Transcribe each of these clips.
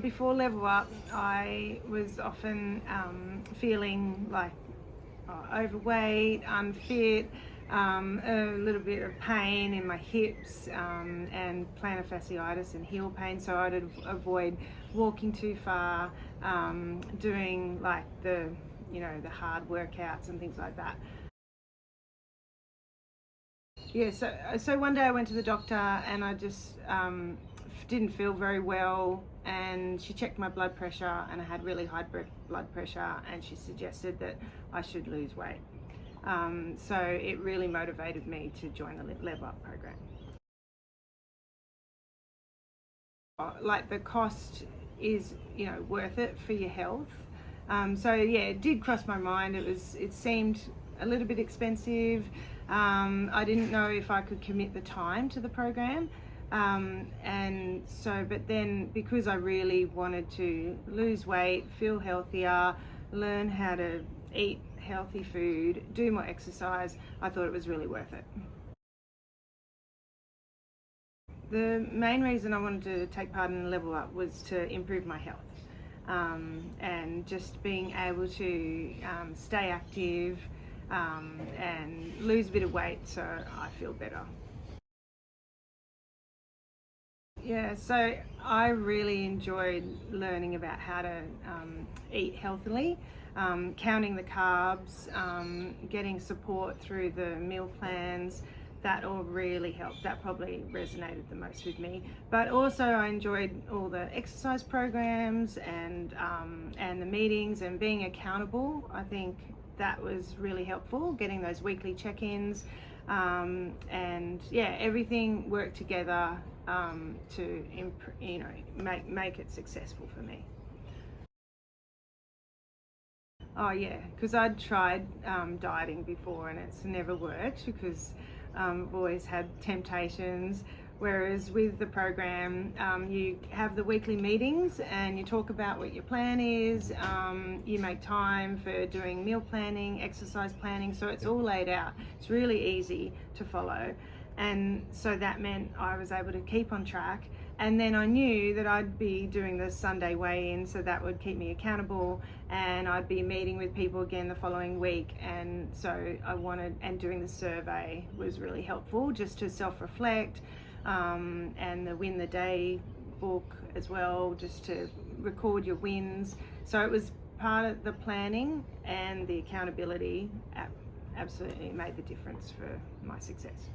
Before Level Up, I was often feeling like overweight, unfit, a little bit of pain in my hips, and plantar fasciitis and heel pain. So I'd avoid walking too far, doing like the hard workouts and things like that. Yeah, so one day I went to the doctor and I just didn't feel very well, and she checked my blood pressure and I had really high blood pressure, and she suggested that I should lose weight. So it really motivated me to join the Level Up program. Like the cost is worth it for your health. So yeah, it did cross my mind. It seemed a little bit expensive. I didn't know if I could commit the time to the program. But then because I really wanted to lose weight, feel healthier, learn how to eat healthy food, do more exercise, I thought it was really worth it. The main reason I wanted to take part in the Level Up was to improve my health, and just being able to stay active and lose a bit of weight so I feel better. Yeah, so I really enjoyed learning about how to eat healthily, counting the carbs, getting support through the meal plans. That all really helped. That probably resonated the most with me. But also I enjoyed all the exercise programs and the meetings and being accountable. I think that was really helpful, getting those weekly check-ins, and yeah, everything worked together to make it successful for me. Oh yeah, because I'd tried dieting before and it's never worked, because I've always had temptations. Whereas with the program, you have the weekly meetings and you talk about what your plan is. You make time for doing meal planning, exercise planning, so it's all laid out. It's really easy to follow. And so that meant I was able to keep on track. And then I knew that I'd be doing the Sunday weigh-in, so that would keep me accountable, and I'd be meeting with people again the following week. And so and doing the survey was really helpful, just to self-reflect, and the Win the Day book as well, just to record your wins. So it was part of the planning, and the accountability absolutely made the difference for my success.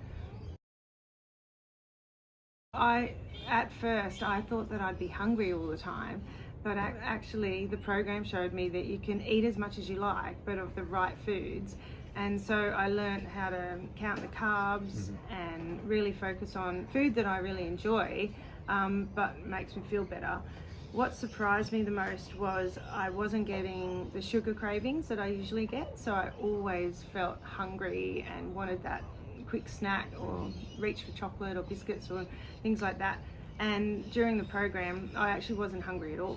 At first, I thought that I'd be hungry all the time, but actually the program showed me that you can eat as much as you like, but of the right foods. And so I learned how to count the carbs and really focus on food that I really enjoy, but makes me feel better. What surprised me the most was I wasn't getting the sugar cravings that I usually get, so I always felt hungry and wanted that quick snack or reach for chocolate or biscuits or things like that. And during the program, I actually wasn't hungry at all.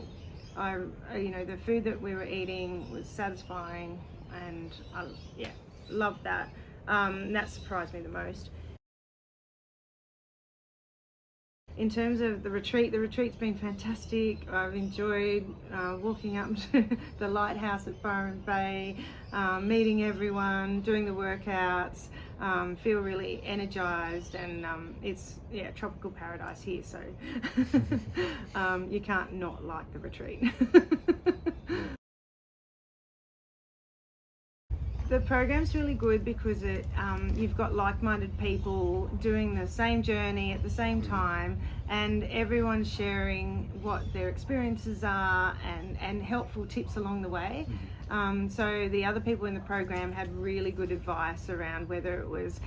The food that we were eating was satisfying, and I loved that. That surprised me the most. In terms of the retreat's been fantastic. I've enjoyed walking up to the lighthouse at Byron Bay, meeting everyone, doing the workouts, feel really energized, and it's tropical paradise here, so you can't not like the retreat. The program's really good because you've got like-minded people doing the same journey at the same time, and everyone's sharing what their experiences are and helpful tips along the way. So the other people in the program had really good advice around whether it was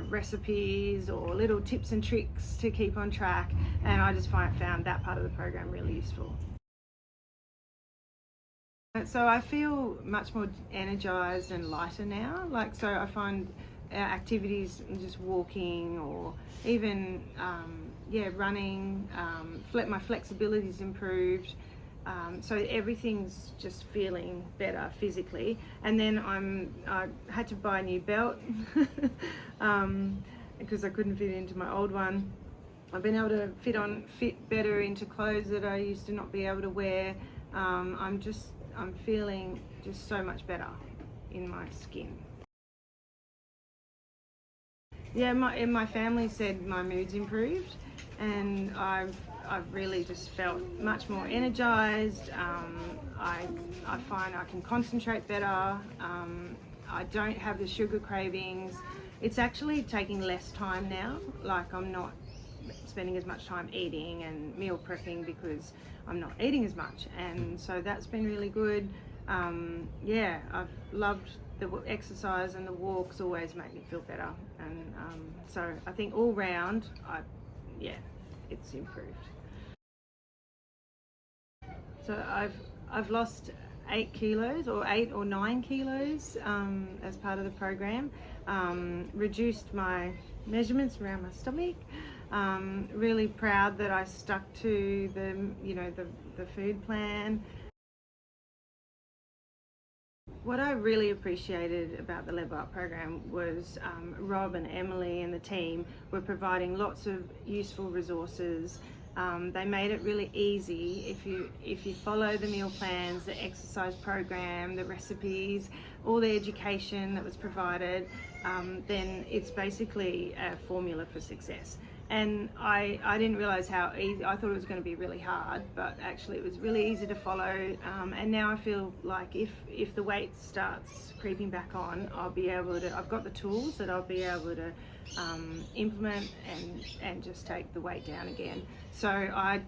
recipes or little tips and tricks to keep on track, and I just found that part of the program really useful. So I feel much more energized and lighter now. So I find activities, just walking or even running, my flexibility's improved. So everything's just feeling better physically. And then I had to buy a new belt because I couldn't fit into my old one. I've been able to fit better into clothes that I used to not be able to wear. I'm feeling just so much better in my skin. Yeah, my family said my mood's improved, and I've really just felt much more energized. I find I can concentrate better. I don't have the sugar cravings. It's actually taking less time now. Like, I'm not spending as much time eating and meal prepping because I'm not eating as much, and so that's been really good. Yeah, I've loved the exercise, and the walks always make me feel better, and so I think all round, it's improved. So I've lost 8 or 9 kilos as part of the program. Reduced my measurements around my stomach. Really proud that I stuck to the food plan. What I really appreciated about the Level Up program was Rob and Emily and the team were providing lots of useful resources. They made it really easy. If you follow the meal plans, the exercise program, the recipes, all the education that was provided, then it's basically a formula for success. And I didn't realize how easy. I thought it was going to be really hard, but actually it was really easy to follow. And now I feel like if the weight starts creeping back on, I've got the tools that I'll be able to implement and just take the weight down again. So I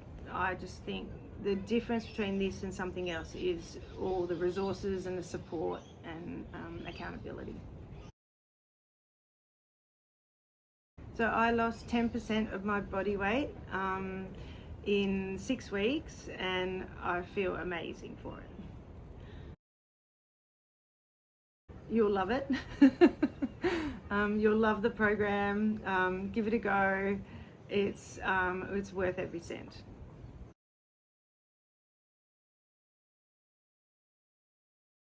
just think the difference between this and something else is all the resources and the support and accountability. So I lost 10% of my body weight in 6 weeks, and I feel amazing for it. You'll love it. You'll love the program. Give it a go. It's worth every cent.